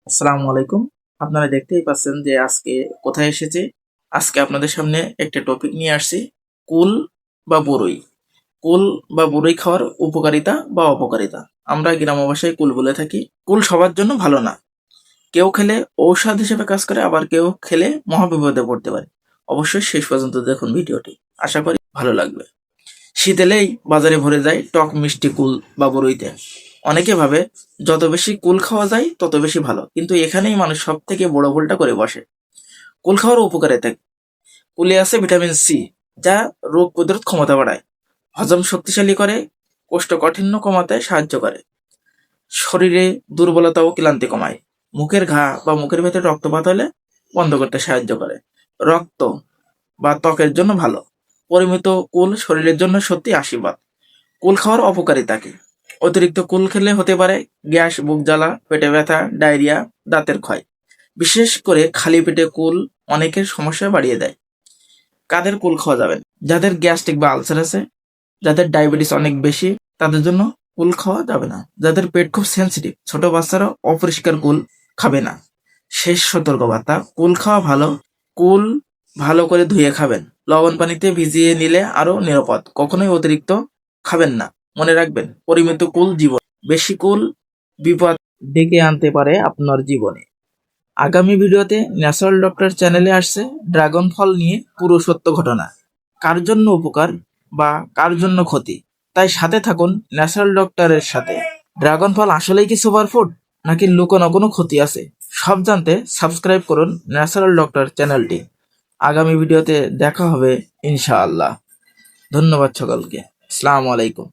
আসসালামু আলাইকুম। আপনারা দেখতেই পাচ্ছেন যে আজকে কোথায় এসেছি। আজকে আপনাদের সামনে একটা টপিক নিয়ে আসছি, কুল বা বরই। কুল বা বরই খাওয়ার উপকারিতা বা অপকারিতা। আমরা গ্রাম্য ভাষায় কুল বলে থাকি। কুল সবার জন্য ভালো না। কেউ খেলে ঔষধ হিসেবে কাজ করে, আবার কেউ খেলে মহাবিপদে পড়তে পারে। অবশ্যই শেষ পর্যন্ত দেখুন ভিডিওটি, আশা করি ভালো লাগবে। শীত এলেই বাজারে ভরে যায় টক মিষ্টি কুল বা বরইতে। অনেকে ভাবে যত বেশি কুল খাওয়া যায় তত বেশি ভালো, কিন্তু এখানেই মানুষ সব থেকে বড় ভুলটা করে বসে। কুল খাওয়ার উপকারিতা: কুলে আছে ভিটামিন সি, যা রোগ প্রতিরোধ ক্ষমতা বাড়ায়, হজম শক্তিশালী করে, কোষ্ঠকাঠিন্য কমাতে সাহায্য করে, শরীরে দুর্বলতা ও ক্লান্তি কমায়, মুখের ঘা বা মুখের ভেতরে রক্তপাত হলে বন্ধ করতে সাহায্য করে, রক্ত বা ত্বকের জন্য ভালো। পরিমিত কুল শরীরের জন্য সত্যি আশীর্বাদ। কুল খাওয়ার অপকারিতা কি? অতিরিক্ত কুল খেলে হতে পারে গ্যাস, বুক জ্বালা, পেটে ব্যথা, ডায়রিয়া, দাঁতের ক্ষয়। বিশেষ করে খালি পেটে কুল অনেকের সমস্যা বাড়িয়ে দেয়। কাদের কুল খাওয়া যাবে না? যাদের গ্যাস্ট্রিক বা আলসার আছে, যাদের ডায়াবেটিস অনেক বেশি, তাদের জন্য কুল খাওয়া যাবে না। যাদের পেট খুব সেন্সিটিভ, ছোট বাচ্চারা অপরিষ্কার কুল খাবে না। শেষ সতর্কবার্তা: কুল খাওয়া ভালো, কুল ভালো করে ধুয়ে খাবেন, লবণ পানিতে ভিজিয়ে নিলে আরো নিরাপদ। কখনোই অতিরিক্ত খাবেন না। মনে রাখবেন, পরিমিত কুল জীবন, বেশি কুল বিপদ ডেকে আনতে পারে আপনার জীবনে। আগামী ভিডিওতে ন্যাচারাল ডক্টর চ্যানেলে আসছে ড্রাগন ফল নিয়ে পুরো সত্য ঘটনা। কার জন্য উপকার বা কার জন্য ক্ষতি, তাই সাথে থাকুন ন্যাচারাল ডক্টরের সাথে। ড্রাগন ফল আসলেই কি সুপারফুড, নাকি লুকোনো কোনো ক্ষতি আছে? সব জানতে সাবস্ক্রাইব করুন ন্যাচারাল ডক্টর চ্যানেলটি। আগামী ভিডিওতে দেখা হবে ইনশাআল্লাহ। ধন্যবাদ সকলকে। আসসালামু আলাইকুম।